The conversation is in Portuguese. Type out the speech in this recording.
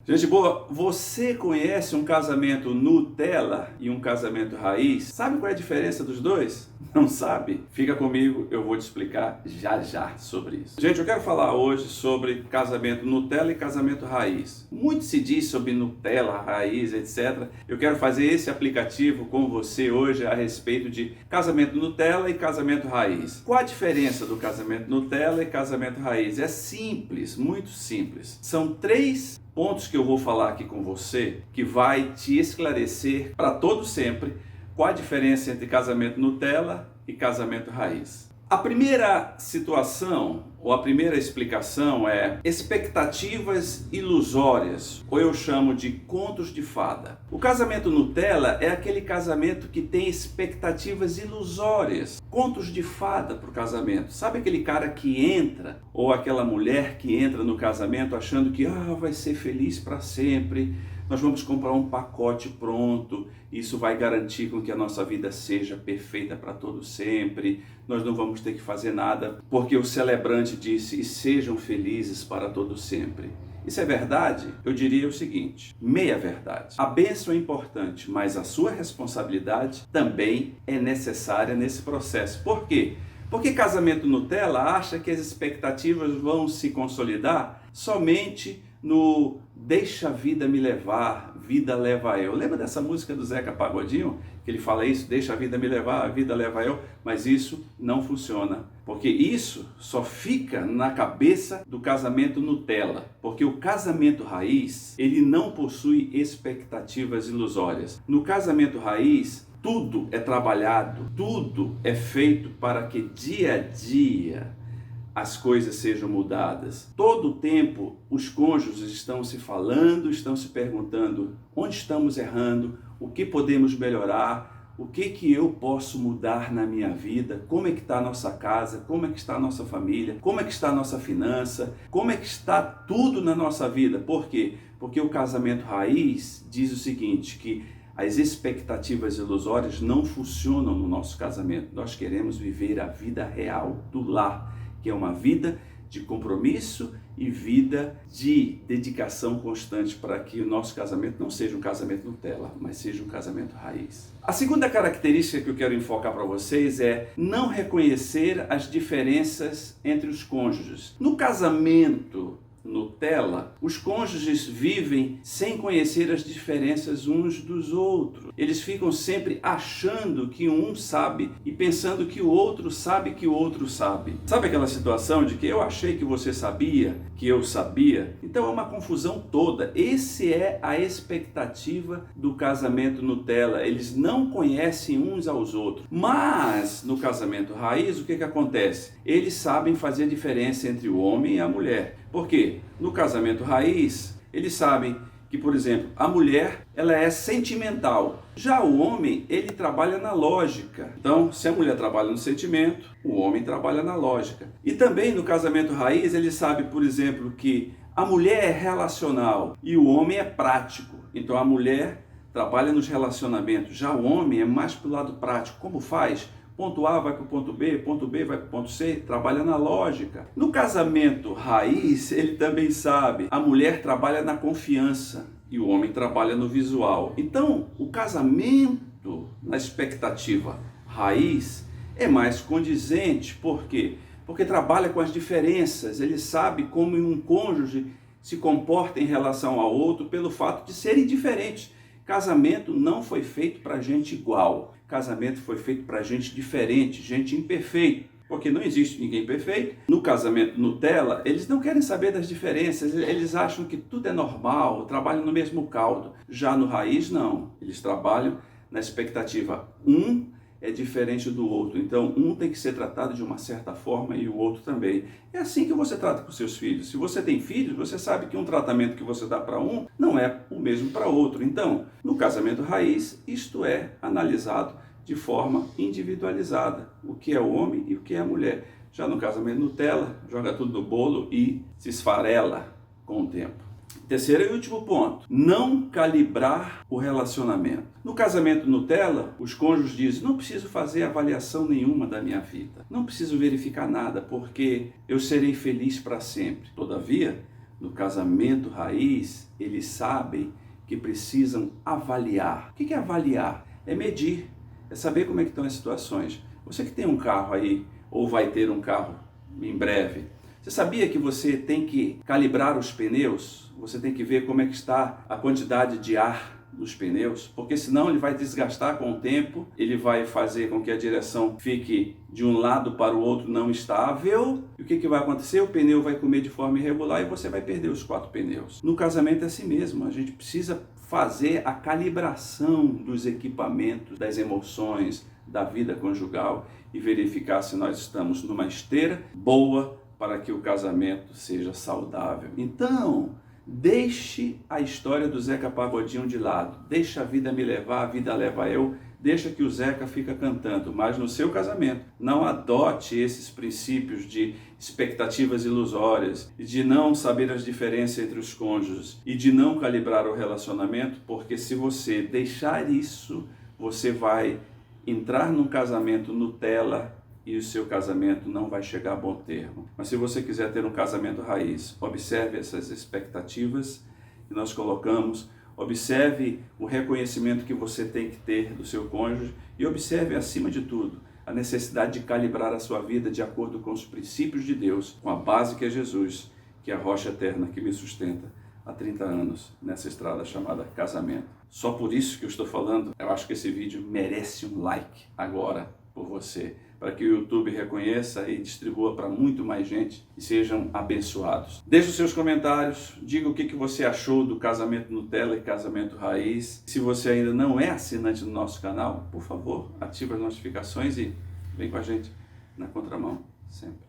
Gente boa, você conhece um casamento Nutella e um casamento raiz? Sabe qual é a diferença dos dois? Não sabe? Fica comigo, eu vou te explicar já já sobre isso. Gente, eu quero falar hoje sobre casamento Nutella e casamento raiz. Muito se diz sobre Nutella, raiz, etc. Eu quero fazer esse aplicativo com você hoje a respeito de casamento Nutella e casamento raiz. Qual a diferença do casamento Nutella e casamento raiz? É simples, muito simples. São três pontos que eu vou falar aqui com você que vai te esclarecer para todo sempre qual a diferença entre casamento Nutella e casamento raiz. A primeira situação, ou a primeira explicação é expectativas ilusórias, ou eu chamo de contos de fada. O casamento Nutella é aquele casamento que tem expectativas ilusórias, contos de fada para o casamento. Sabe aquele cara que entra, ou aquela mulher que entra no casamento achando que vai ser feliz para sempre, nós vamos comprar um pacote pronto, isso vai garantir com que a nossa vida seja perfeita para todo sempre, nós não vamos ter que fazer nada, porque o celebrante disse, e sejam felizes para todo sempre. Isso é verdade? Eu diria o seguinte, meia verdade. A bênção é importante, mas a sua responsabilidade também é necessária nesse processo. Por quê? Porque casamento Nutella acha que as expectativas vão se consolidar somente no deixa a vida me levar, vida leva eu. Lembra dessa música do Zeca Pagodinho? Que ele fala isso, deixa a vida me levar, a vida leva eu. Mas isso não funciona. Porque isso só fica na cabeça do casamento Nutella. Porque o casamento raiz, ele não possui expectativas ilusórias. No casamento raiz, tudo é trabalhado, tudo é feito para que dia a dia as coisas sejam mudadas. Todo o tempo os cônjuges estão se falando, estão se perguntando onde estamos errando, o que podemos melhorar, o que eu posso mudar na minha vida, como é que está a nossa casa, como é que está a nossa família, como é que está a nossa finança, como é que está tudo na nossa vida. Por quê? Porque o casamento raiz diz o seguinte, que as expectativas ilusórias não funcionam no nosso casamento. Nós queremos viver a vida real do lar, que é uma vida de compromisso e vida de dedicação constante para que o nosso casamento não seja um casamento Nutella, mas seja um casamento raiz. A segunda característica que eu quero enfocar para vocês é não reconhecer as diferenças entre os cônjuges. No casamento Nutella, os cônjuges vivem sem conhecer as diferenças uns dos outros. Eles ficam sempre achando que um sabe e pensando que o outro sabe que o outro sabe. Sabe aquela situação de que eu achei que você sabia, que eu sabia? Então é uma confusão toda. Esse é a expectativa do casamento Nutella. Eles não conhecem uns aos outros. Mas no casamento raiz, o que acontece? Eles sabem fazer a diferença entre o homem e a mulher. Por quê? No casamento raiz, eles sabem que, por exemplo, a mulher ela é sentimental. Já o homem, ele trabalha na lógica. Então, se a mulher trabalha no sentimento, o homem trabalha na lógica. E também no casamento raiz, ele sabe, por exemplo, que a mulher é relacional e o homem é prático. Então, a mulher trabalha nos relacionamentos. Já o homem é mais para o lado prático. Como faz? Ponto A vai para o ponto B vai para o ponto C, trabalha na lógica. No casamento raiz, ele também sabe, a mulher trabalha na confiança e o homem trabalha no visual. Então, o casamento na expectativa raiz é mais condizente. Por quê? Porque trabalha com as diferenças, ele sabe como um cônjuge se comporta em relação ao outro pelo fato de serem diferentes. Casamento não foi feito para gente igual. Casamento foi feito para gente diferente, gente imperfeita. Porque não existe ninguém perfeito. No casamento Nutella, eles não querem saber das diferenças. Eles acham que tudo é normal, trabalham no mesmo caldo. Já no raiz, não. Eles trabalham na expectativa. Um é diferente do outro. Então, um tem que ser tratado de uma certa forma e o outro também. É assim que você trata com seus filhos. Se você tem filhos, você sabe que um tratamento que você dá para um não é o mesmo para outro. Então, no casamento raiz, isto é analisado de forma individualizada. O que é o homem e o que é a mulher. Já no casamento Nutella, joga tudo no bolo e se esfarela com o tempo. Terceiro e último ponto, não calibrar o relacionamento. No casamento Nutella, os cônjuges dizem, não preciso fazer avaliação nenhuma da minha vida, não preciso verificar nada, porque eu serei feliz para sempre. Todavia, No casamento raiz, eles sabem que precisam avaliar. O que é avaliar? É medir, é saber como é que estão as situações. Você que tem um carro aí, ou vai ter um carro em breve, você sabia que você tem que calibrar os pneus? Você tem que ver como é que está a quantidade de ar dos pneus, porque senão ele vai desgastar com o tempo, ele vai fazer com que a direção fique de um lado para o outro não estável. E o que vai acontecer? O pneu vai comer de forma irregular e você vai perder os 4 pneus. No casamento é assim mesmo, a gente precisa fazer a calibração dos equipamentos, das emoções, da vida conjugal e verificar se nós estamos numa esteira boa para que o casamento seja saudável. Então, deixe a história do Zeca Pagodinho de lado. Deixa a vida me levar, a vida leva eu. Deixa que o Zeca fica cantando. Mas no seu casamento, não adote esses princípios de expectativas ilusórias, e de não saber as diferenças entre os cônjuges e de não calibrar o relacionamento, porque se você deixar isso, você vai entrar num casamento Nutella e o seu casamento não vai chegar a bom termo. Mas se você quiser ter um casamento raiz, observe essas expectativas que nós colocamos, observe o reconhecimento que você tem que ter do seu cônjuge e observe, acima de tudo, a necessidade de calibrar a sua vida de acordo com os princípios de Deus, com a base que é Jesus, que é a rocha eterna que me sustenta há 30 anos nessa estrada chamada casamento. Só por isso que eu estou falando, eu acho que esse vídeo merece um like agora por você, para que o YouTube reconheça e distribua para muito mais gente e sejam abençoados. Deixe os seus comentários, diga o que você achou do casamento Nutella e casamento raiz. Se você ainda não é assinante do nosso canal, por favor, ative as notificações e vem com a gente na contramão sempre.